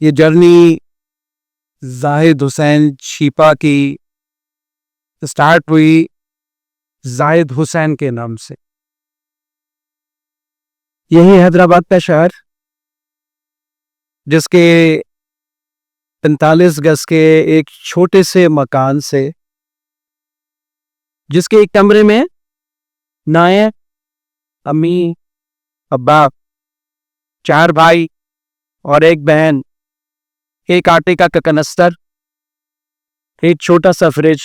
ये जर्नी जाहिद हुसैन छिपा की स्टार्ट हुई जाहिद हुसैन के नाम से। यही हैदराबाद का शहर जिसके 45 गज के एक छोटे से मकान से, जिसके एक कमरे में नायक, अम्मी, अब्बा, 4 भाई और एक बहन, एक आटे का कनस्तर, एक छोटा सा फ्रिज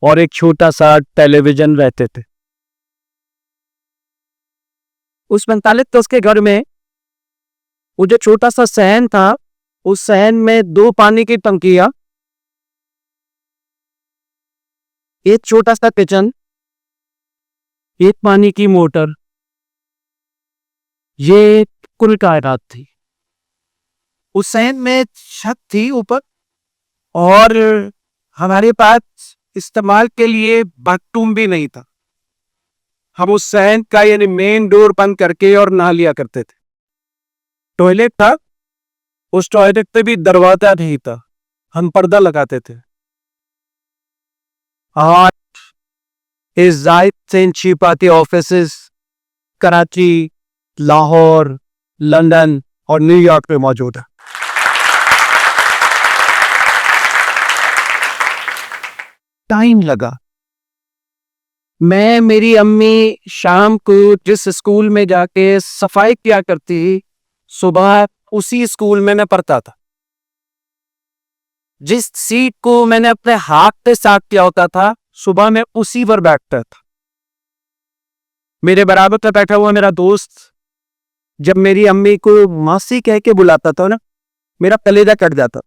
और एक छोटा सा टेलीविजन रहते थे। उस 45 गज के घर में वो जो छोटा सा सहन था, उस सहन में 2 पानी की टंकियां, एक छोटा सा किचन, एक पानी की मोटर, ये कुल कायनात थी। उस सहन में छत थी ऊपर और हमारे पास इस्तेमाल के लिए बाथरूम भी नहीं था। हम उस सहन का यानी मेन डोर बंद करके और नहा लिया करते थे। टॉयलेट था, उस टॉयलेट पे भी दरवाजा नहीं था, हम पर्दा लगाते थे। और इस जाहिद हुसैन छिपा के ऑफिसेस कराची, लाहौर, लंदन और न्यूयॉर्क में मौजूद है। टाइम लगा। मैं, मेरी अम्मी शाम को जिस स्कूल में जाके सफाई किया करती, सुबह उसी स्कूल में मैं पढ़ता था। जिस सीट को मैंने अपने हाथ से साफ किया होता था, सुबह में उसी पर बैठता था। मेरे बराबर पे बैठा हुआ मेरा दोस्त जब मेरी अम्मी को मासी कह के बुलाता था ना, मेरा कलेजा कट जाता।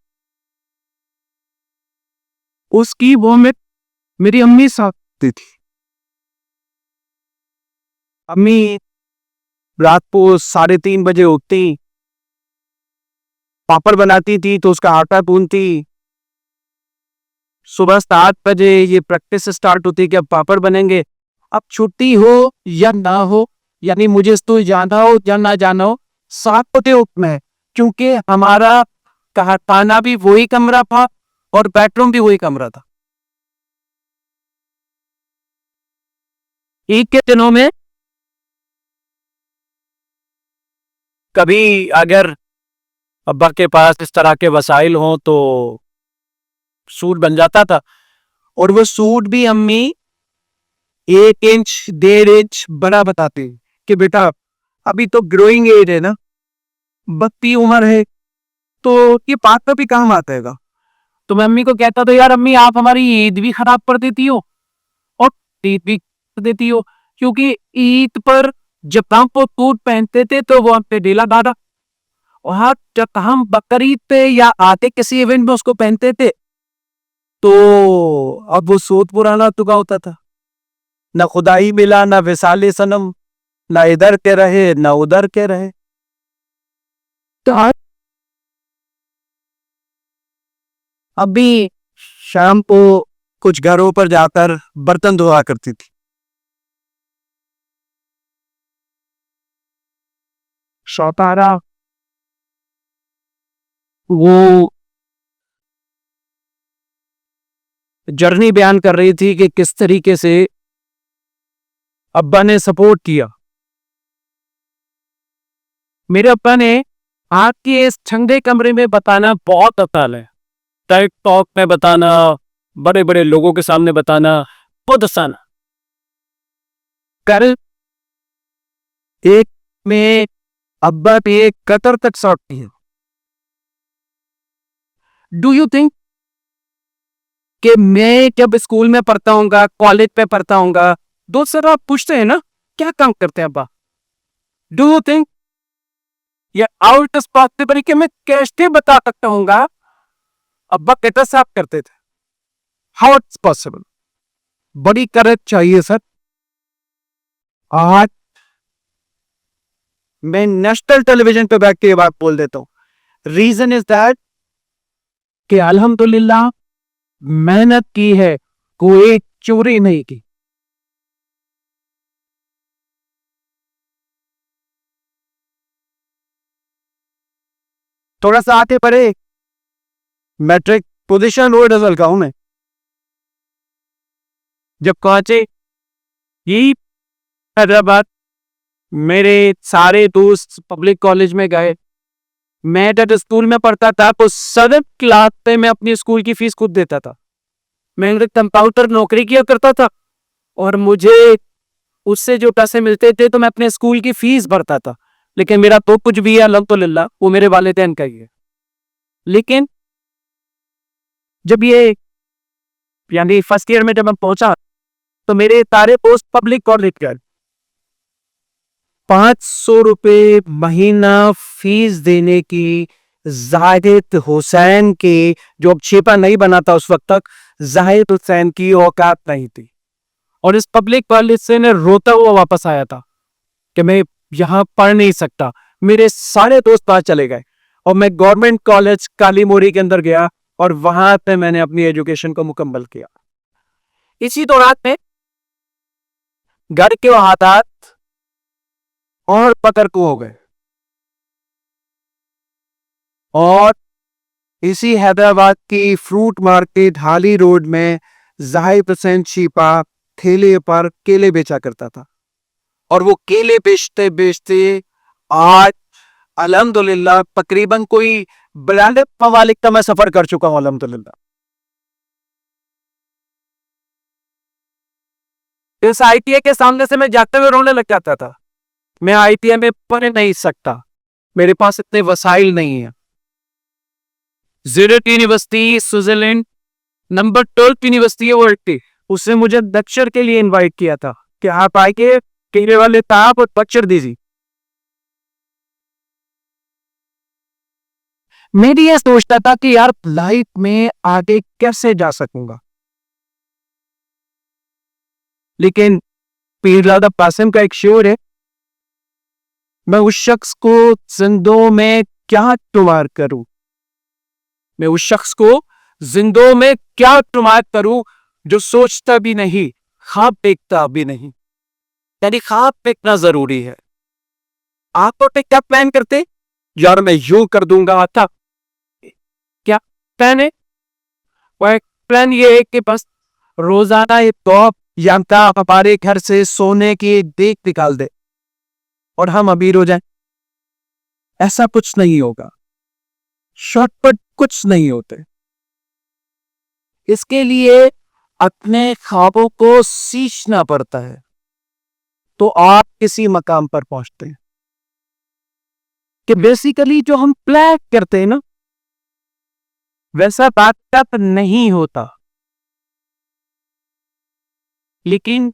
उसकी वो में मेरी अम्मी साथी थी। अम्मी रात को 3:30 बजे उठती, पापड़ बनाती थी तो उसका आटा गूंथती। सुबह 7 बजे ये प्रैक्टिस स्टार्ट होती कि अब पापड़ बनेंगे। अब छुट्टी हो या ना हो, यानी मुझे तो जाना हो या ना जाना हो, 7 बजे उठना है, क्योंकि हमारा खाना भी वही कमरा था और बेडरूम भी वही कमरा था। ईद के दिनों में कभी अगर अब्बा के पास इस तरह के वसाइल हों तो सूट बन जाता था, और वो सूट भी अम्मी 1 इंच 1.5 इंच बड़ा बताते कि बेटा अभी तो ग्रोइंग एज है ना, बत्ती उम्र है, तो ये बात तो भी काम आता है। तो मैं अम्मी को कहता तो यार अम्मी आप हमारी ईद भी खराब कर देती हो और ईद भी कर देती हो, क्योंकि ईद पर जब हम वो सूट पहनते थे तो वो हम पे ढीला ढाला, और जब हम बकरीद पे या आते किसी इवेंट में उसको पहनते थे तो अब वो सूट पुराना तुका होता था। ना खुदाई मिला, ना विसाले सनम, ना इधर के रहे ना उधर के रहे। तो अभी शाम को कुछ घरों पर जाकर बर्तन धोआ करती थी। शौतारा वो जर्नी बयान कर रही थी कि किस तरीके से अब्बा ने सपोर्ट किया। मेरे अब्बा ने आपके इस ठंडे कमरे में बताना बहुत आसान है, टेड टॉक में बताना, बड़े बड़े लोगों के सामने बताना बहुत आसान है। कर एक में अब्बा पे कतर तक सौंपती है। डू यू थिंक कि मैं जब स्कूल में पढ़ता हूँगा, कॉलेज पे पढ़ता हूँगा, दोस्त सर आप पूछते हैं ना क्या काम करते हैं अब्बा, डू यू थिंक ये आउट पॉसिबल कि मैं कैसे बता सकता हूँगा अब्बा कैसे साफ करते थे? How it's possible? बड़ी करेक्ट चाहिए सर। आज मैं नेशनल टेलीविजन पे बैठ के ये बात बोल देता हूँ। रीजन इज दैट कि अल्हम्दुलिल्लाह मेहनत की है, कोई चोरी नहीं की। थोड़ा सा आगे बढ़े, मैट्रिक पोजीशन रोड हसल का हूं मैं। जब पहुंचे यही हैदराबाद, मेरे सारे दोस्त पब्लिक कॉलेज में गए। मैं जब स्कूल में पढ़ता था तो 7th क्लास पे मैं अपनी स्कूल की फीस खुद देता था। मैं कंप्यूटर नौकरी किया करता था और मुझे उससे जो पैसे मिलते थे तो मैं अपने स्कूल की फीस भरता था। लेकिन मेरा तो कुछ भी है अल्हम्दुलिल्लाह, वो मेरे वालिदैन का ही है। लेकिन जब ये यानी फर्स्ट ईयर में जब मैं पहुंचा तो मेरे सारे दोस्त पब्लिक कॉलेज गए। 500 रुपये महीना फीस देने की जाहिद हुसैन की, जो अब छिपा नहीं बना था उस वक्त तक, जाहिद हुसैन की औकात नहीं थी। और इस पब्लिक कॉलेज से मैं रोता हुआ वापस आया था कि मैं यहां पढ़ नहीं सकता। मेरे सारे दोस्त बाहर चले गए और मैं गवर्नमेंट कॉलेज काली मोरी के अंदर गया और वहां पे मैंने अपनी एजुकेशन को मुकम्मल किया। इसी दौरान में घर के हालात और पकड़ को हो गए और इसी हैदराबाद की फ्रूट मार्केट हाली रोड में जाहिद हुसैन छिपा ठेले पर केले बेचा करता था। और वो केले बेचते बेचते आज अल्हम्दुलिल्लाह तकरीबन कोई 42 ममालिक का मैं सफर कर चुका हूं अल्हम्दुलिल्लाह। इस आईटीआई के सामने से मैं जाते हुए रोने लग जाता था। मैं आईटीआई में पढ़ नहीं सकता, मेरे पास इतने वसाइल नहीं है। Zurich university Switzerland number 12 university है वर्ल्ड की, उसने मुझे लेक्चर के लिए इनवाइट किया था कि आप आके केले वाले ताप और लेक्चर दीजिए। मैं भी ये सोचता था कि यार लाइफ में आगे कैसे जा सकूंगा, लेकिन पीरजादा कासिम का एक शेर है, मैं उस शख्स को जिंदों में क्या शुमार करूं, मैं उस शख्स को जिंदों में क्या शुमार करूं जो सोचता भी नहीं, ख्वाब देखता भी नहीं। यानी ख्वाब देखना जरूरी है। आप तो क्या प्लान करते, यार मैं यूं कर दूंगा, आता क्या प्लान है? वह प्लान ये है कि बस रोजाना एक टॉप या हमारे घर से सोने की देख निकाल दे और हम अमीर हो जाएं। ऐसा कुछ नहीं होगा, शॉर्टकट कुछ नहीं होते। इसके लिए अपने ख्वाबों को सींचना पड़ता है तो आप किसी मकाम पर पहुंचते हैं। कि बेसिकली जो हम प्लान करते हैं ना, वैसा बात नहीं होता, लेकिन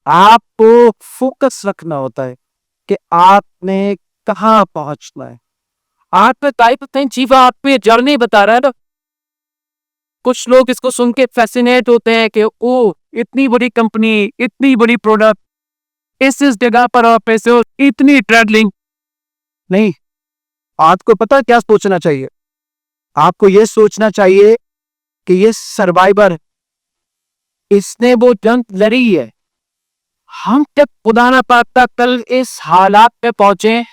आपको फोकस रखना होता है कि आपने कहां पहुंचना है। आप टाइप चीफ आपको जर्नी बता रहा है ना। कुछ लोग इसको सुन के फैसिनेट होते हैं कि ओ इतनी बड़ी कंपनी, इतनी बड़ी प्रोडक्ट, इस जगह पर आप पैसे हो, इतनी ट्रैवलिंग। नहीं, आपको पता क्या सोचना चाहिए? आपको यह सोचना चाहिए कि ये सर्वाइवर, इसने वो जंग लड़ी है। हम जब खुदा ना पाता कल इस हालात पे पहुंचे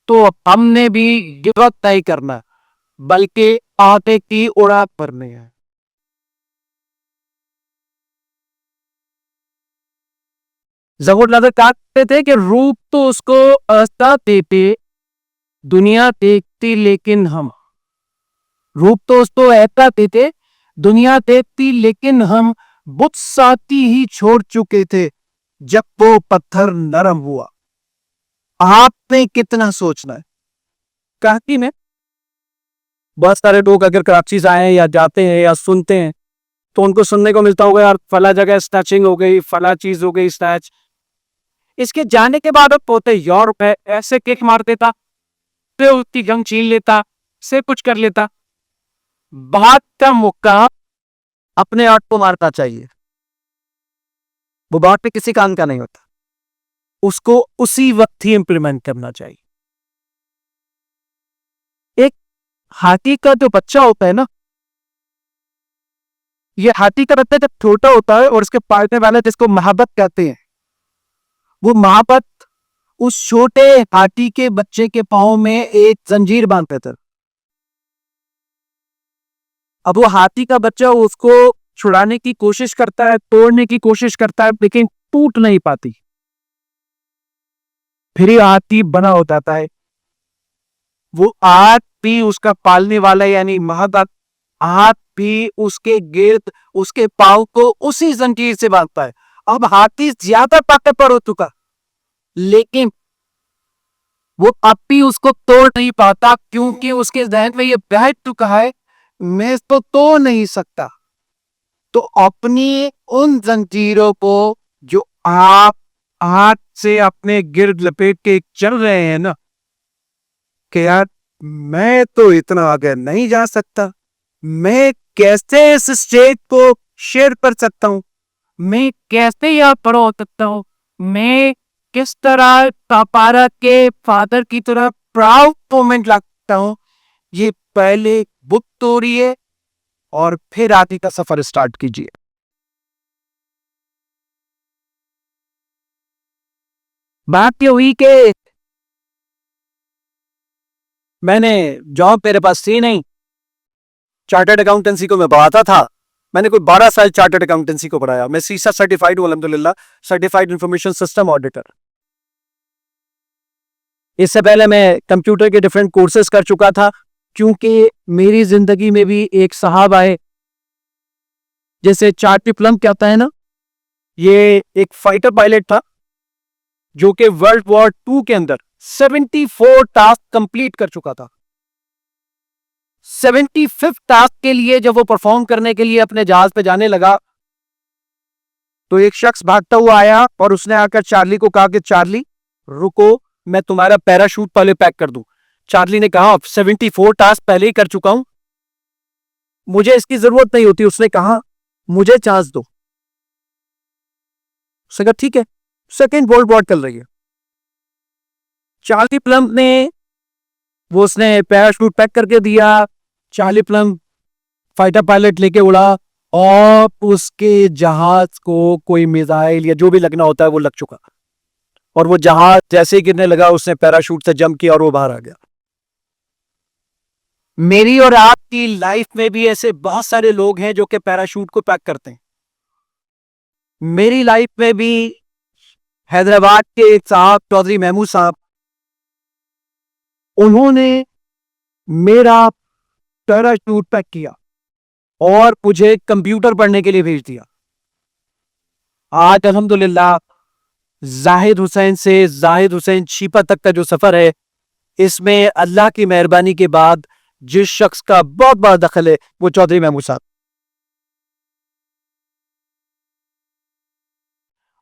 तो हमने भी गिव अप नहीं करना, बल्कि आगे की उड़ान भरनी है। ज़हूर नजर कहते थे कि रूप तो उसको ऐसा देते दुनिया देखती, लेकिन हम रूप तो उसको ऐसा देते दुनिया देखती, लेकिन हम बुत साथी ही छोड़ चुके थे जब वो पत्थर नरम हुआ। आपने कितना सोचना है? कहती में बहुत सारे लोग अगर कराची से आए या जाते हैं या सुनते हैं तो उनको सुनने को मिलता होगा यार फला जगह स्नैचिंग हो गई, फला चीज हो गई स्नैच। इसके जाने के बाद अब पोते यूरोप है, ऐसे किक मार देता, फिर उसकी जंग छीन लेता, से कुछ कर लेता। बात का मौका अपने आप को मारना चाहिए, वो बात पे किसी काम का नहीं होता, उसको उसी वक्त ही इंप्लीमेंट करना चाहिए। एक हाथी का जो बच्चा होता है ना, ये हाथी का बच्चा जब छोटा होता है और इसके पालने वाले जिसको मोहब्बत कहते हैं, वो मोहब्बत उस छोटे हाथी के बच्चे के पांव में एक जंजीर बांधते थे। अब वो हाथी का बच्चा उसको छुड़ाने की कोशिश करता है, तोड़ने की कोशिश करता है, लेकिन टूट नहीं पाती। फिर ये हाथी बना हो जाता है। वो आज भी उसका पालने वाला यानी महताब आज भी उसके गिर्द उसके पांव को उसी जंजीर से बांधता है। अब हाथी ज्यादा ताकतवर हो चुका, लेकिन वो अब भी उसको तोड़ नहीं पाता, क्योंकि उसके जहन में ये बैठ चुका है, मैं इसको तोड़ नहीं सकता। तो अपनी उन जंजीरों को जो आप हाथ से अपने गिर्द लपेट के चल रहे हैं ना, कि यार मैं तो इतना आगे नहीं जा सकता, मैं कैसे इस स्टेज को शेयर कर सकता हूं, मैं कैसे यहाँ पर हो सकता हूं, मैं किस तरह पापारा के फादर की तरह प्राउड मोमेंट लगता हूं, ये पहले बुक तोड़िए और फिर आगे का सफर स्टार्ट कीजिए। बात ये हुई कि मैंने जॉब मेरे पास थी नहीं, चार्टर्ड अकाउंटेंसी को मैं पढ़ाता था। मैंने कोई 12 साल चार्टर्ड अकाउंटेंसी को पढ़ाया। मैं सीसा सर्टिफाइड हूं अल्हम्दुलिल्लाह, सर्टिफाइड इंफॉर्मेशन सिस्टम ऑडिटर। इससे पहले मैं कंप्यूटर के डिफरेंट कोर्सेज कर चुका था, क्योंकि मेरी जिंदगी में भी एक साहब आए, जैसे चार्टी प्लम क्या होता है ना, ये एक फाइटर पायलट था जो कि वर्ल्ड वॉर 2 के अंदर 74 टास्क कंप्लीट कर चुका था। 75th टास्क के लिए जब वो परफॉर्म करने के लिए अपने जहाज पे जाने लगा, तो एक शख्स भागता हुआ आया और उसने आकर चार्ली को कहा कि चार्ली रुको, मैं तुम्हारा पैराशूट पहले पैक कर दूं। चार्ली ने कहा 74 टास्क पहले ही कर चुका हूं, मुझे इसकी जरूरत नहीं होती। उसने कहा मुझे चांस दो। उसने कहा ठीक है। सेकेंड वर्ल्ड वॉर चल रही है, चार्ली प्लम ने वो उसने पैराशूट पैक करके दिया। चार्ली प्लम फाइटर पायलट लेके उड़ा और उसके जहाज को कोई मिसाइल या जो भी लगना होता है वो लग चुका, और वो जहाज जैसे ही गिरने लगा उसने पैराशूट से जंप किया और वो बाहर आ गया। मेरी और आपकी लाइफ में भी ऐसे बहुत सारे लोग हैं जो कि पैराशूट को पैक करते हैं। मेरी लाइफ में भी हैदराबाद के एक साहब चौधरी महमूद साहब, उन्होंने मेरा पैराशूट पैक किया और मुझे कंप्यूटर पढ़ने के लिए भेज दिया। आज अल्हम्दुलिल्लाह जाहिद हुसैन से जाहिद हुसैन शिपा तक का जो सफर है, इसमें अल्लाह की मेहरबानी के बाद जिस शख्स का बहुत बड़ा दखल है वो चौधरी महमूद साहब।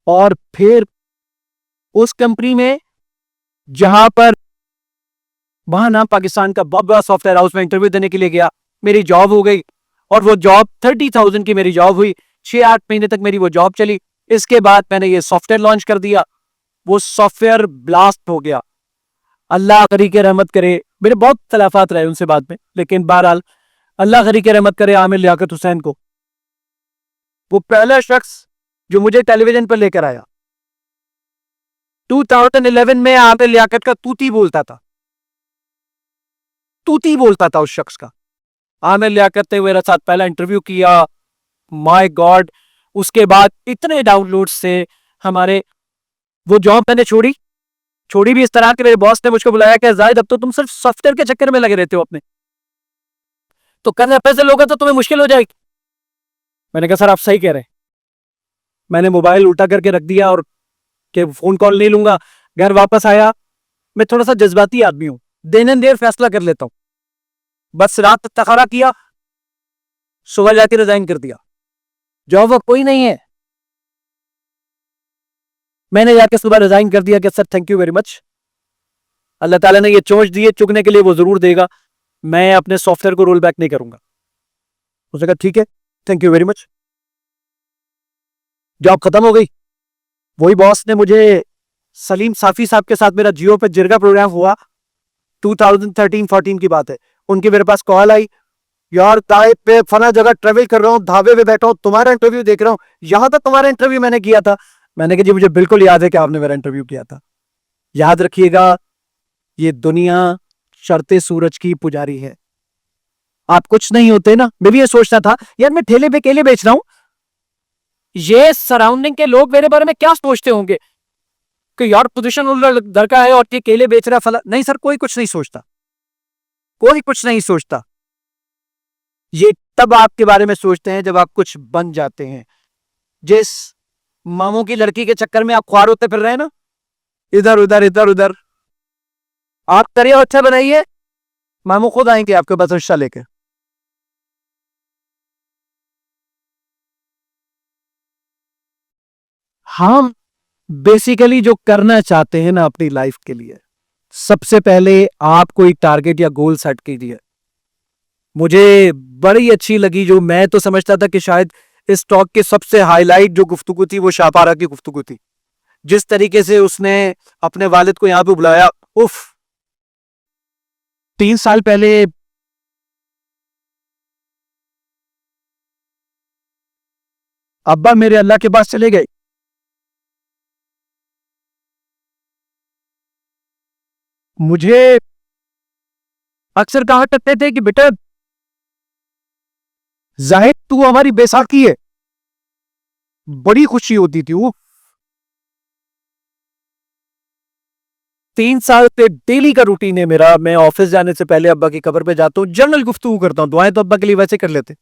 और फिर उस कंपनी में जहां पर वहां ना पाकिस्तान का बहुत बड़ा सॉफ्टवेयर हाउस में इंटरव्यू देने के लिए गया, मेरी जॉब हो गई और वो जॉब 30,000 की मेरी जॉब हुई। 6-8 महीने तक मेरी वो जॉब चली। इसके बाद मैंने ये सॉफ्टवेयर लॉन्च कर दिया, वो सॉफ्टवेयर ब्लास्ट हो गया। अल्लाह गरी के रहमत करे, मेरे बहुत खिलाफात रहे उनसे बाद में, लेकिन बहरहाल अल्लाह गरी के रहमत करे आमिर लियाकत हुसैन को, वो पहला शख्स जो मुझे टेलीविजन पर लेकर आया। 2011 में आमिर लियाकत का तूती बोलता था, तूती बोलता था उस शख्स का। आमिर लियाकत ने मेरे साथ पहला इंटरव्यू किया, माय गॉड। उसके बाद इतने डाउनलोड से हमारे, वो जॉब मैंने छोड़ी छोड़ी भी इस तरह के, मेरे बॉस ने मुझको बुलाया कि जाहिद अब तो तुम सिर्फ सॉफ्टवेयर के चक्कर में लगे रहते हो अपने, तो करने पैसे लोगे तो तुम्हें मुश्किल हो जाएगी। मैंने कहा सर आप सही कह रहे हैं। मैंने मोबाइल उल्टा करके रख दिया और कि फोन कॉल नहीं लूंगा। घर वापस आया, मैं थोड़ा सा जज्बाती आदमी हूं, देर देर फैसला कर लेता हूं। बस रात तखारा किया, सुबह जाके रिजाइन कर दिया। जॉब वक्त कोई नहीं है, मैंने जाके सुबह रिजाइन कर दिया कि sir thank you very much, अल्लाह ताला ने ये चोंच दी है, चुगने के लिए वो जरूर देगा, मैं अपने सॉफ्टवेयर को रोल बैक नहीं करूंगा। उसने कहा ठीक है, thank you very much. Job खत्म हो गई। वही बॉस ने मुझे, सलीम साफी साहब के साथ मेरा जियो पे जिरगा प्रोग्राम हुआ, 2013-14 की बात है। उनकी मेरे पास कॉल आई, यार ताइप पे फना जगह ट्रेवल कर रहा हूँ, ढाबे पे बैठा हूँ, तुम्हारा इंटरव्यू देख रहा हूँ, यहां तक तुम्हारा इंटरव्यू मैंने किया था। मैंने कहा जी मुझे बिल्कुल याद है कि आपने मेरा इंटरव्यू किया था। याद रखिएगा, ये दुनिया शर्ते सूरज की पुजारी है। आप कुछ नहीं होते ना। मैं भी ये सोचता था यार मैं ठेले पे केले बेच रहा हूं, ये सराउंडिंग के लोग मेरे बारे में क्या सोचते होंगे कि यार पोजीशन लड़का है और ये केले बेच रहा है फला। नहीं सर, कोई कुछ नहीं सोचता, कोई कुछ नहीं सोचता। ये तब आपके बारे में सोचते हैं जब आप कुछ बन जाते हैं। जिस मामू की लड़की के चक्कर में आप ख्वार होते फिर रहे हैं ना, इधर उधर इधर उधर, आप करियर अच्छा बनाइए, मामू खुद आएंगे आपके पास रिक्शा लेके। हम बेसिकली जो करना चाहते हैं ना अपनी लाइफ के लिए, सबसे पहले आप कोई टारगेट या गोल सेट कीजिए। मुझे बड़ी अच्छी लगी, जो मैं तो समझता था कि शायद इस टॉक के सबसे हाईलाइट जो गुफ्तगू थी वो शाहपारा की गुफ्तगू थी। जिस तरीके से उसने अपने वालिद को यहां पे बुलाया, उफ। 3 साल पहले अब्बा मेरे अल्लाह के पास चले गए। मुझे अक्सर कहा करते थे कि बेटा जाहिद तू हमारी बैसाखी है, बड़ी खुशी होती थी वो। 3 साल से डेली का रूटीन है मेरा, मैं ऑफिस जाने से पहले अब्बा की कब्र पे जाता हूँ, जनरल गुफ्तगू करता हूँ। दुआएं तो अब्बा के लिए वैसे कर लेते,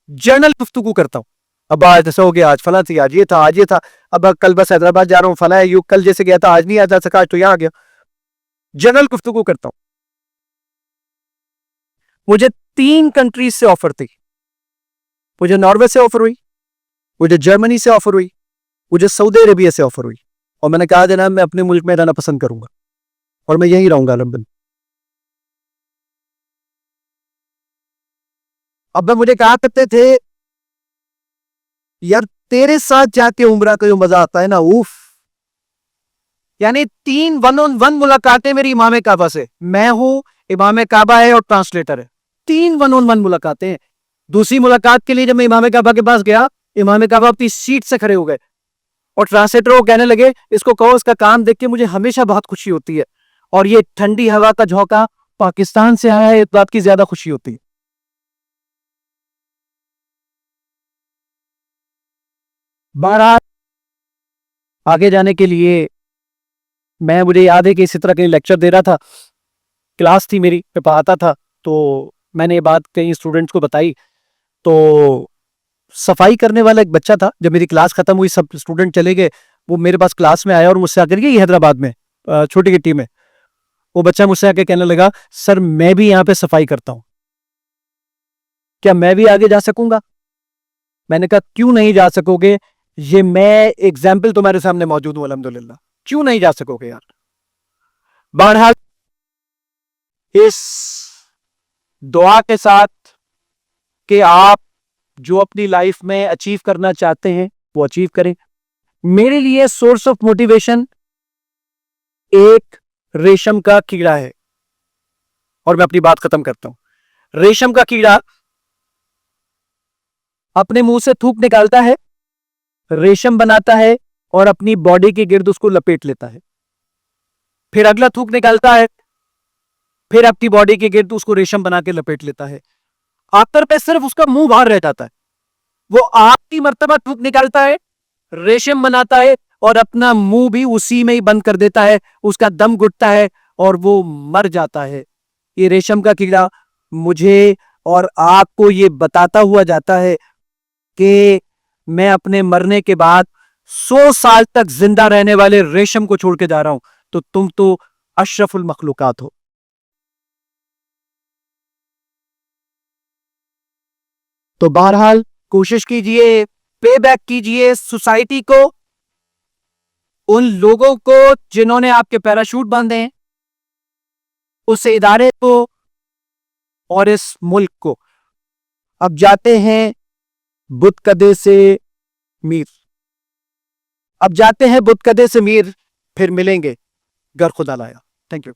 जनरल गुफ्तगू करता हूँ। अब्बा आज ऐसा हो गया, आज फला थी, आज ये था, आज ये था। अब कल बस हैदराबाद जा रहा हूँ, फला है, यू कल जैसे गया था, आज नहीं आ जा सका, आज तो यहाँ आ गया। जनरल गुफ्तगू करता हूँ। मुझे 3 कंट्रीज से ऑफर थी। मुझे नॉर्वे से ऑफर हुई, मुझे जर्मनी से ऑफर हुई, मुझे सऊदी अरेबिया से ऑफर हुई। और मैंने कहा जनाब मैं अपने मुल्क में रहना पसंद करूंगा और मैं यहीं रहूंगा लंदन। अब मुझे कहा करते थे यार तेरे साथ जाके उम्रा का जो मजा आता है ना, उफ। यानी 3 1-on-1 मुलाकातें मेरी इमाम काबा से। मैं हूं, इमाम काबा है और ट्रांसलेटर है। 3 1-on-1 मुलाकातें हैं। दूसरी मुलाकात के लिए जब मैं इमाम काबा के पास गया, इमाम काबा अपनी सीट से खड़े हो गए और ट्रांसलेटर को कहने लगे इसको कहो इसका काम देख के मुझे हमेशा बहुत खुशी होती है, और ये ठंडी हवा का झोंका पाकिस्तान से आया है, इस बात की ज्यादा खुशी होती है। बहरहाल आगे जाने के लिए मुझे याद है कि इसी तरह कहीं लेक्चर दे रहा था, क्लास थी मेरी, मैं पढ़ाता था, तो मैंने ये बात कई स्टूडेंट्स को बताई। तो सफाई करने वाला एक बच्चा था, जब मेरी क्लास खत्म हुई सब स्टूडेंट चले गए, वो मेरे पास क्लास में आया और मुझसे आकर के, हैदराबाद में छोटी गिट्टी में, वो बच्चा मुझसे आके कहने लगा सर मैं भी यहाँ पे सफाई करता हूँ, क्या मैं भी आगे जा सकूंगा? मैंने कहा क्यों नहीं जा सकोगे, ये मैं एग्जाम्पल तुम्हारे सामने मौजूद हूं अल्हम्दुलिल्लाह, क्यों नहीं जा सकोगे यार। बहरहाल इस दुआ के साथ कि आप जो अपनी लाइफ में अचीव करना चाहते हैं वो अचीव करें। मेरे लिए सोर्स ऑफ मोटिवेशन एक रेशम का कीड़ा है, और मैं अपनी बात खत्म करता हूं। रेशम का कीड़ा अपने मुंह से थूक निकालता है, रेशम बनाता है और अपनी बॉडी के गिर्द उसको लपेट लेता है, फिर अगला थूक निकालता है, फिर अपनी बॉडी के गिर्द उसको रेशम बना के लपेट लेता है। आखिर पे सिर्फ उसका मुंह बाहर रह जाता है। वो आपकी मर्तबा थूक निकालता है, रेशम बनाता है और अपना मुंह भी उसी में ही बंद कर देता है, उसका दम घुटता है और वो मर जाता है। ये रेशम का कीड़ा मुझे और आपको ये बताता हुआ जाता है कि मैं अपने मरने के बाद 100 साल तक जिंदा रहने वाले रेशम को छोड़ के जा रहा हूं, तो तुम तो अशरफुल मखलूकात हो। तो बहरहाल कोशिश कीजिए, पे बैक कीजिए सोसाइटी को, उन लोगों को जिन्होंने आपके पैराशूट बांधे हैं, उस इदारे को और इस मुल्क को। अब जाते हैं बुतकदे से मीर, अब जाते हैं बुतकदे से मीर, फिर मिलेंगे गर खुदा लाया। Thank you.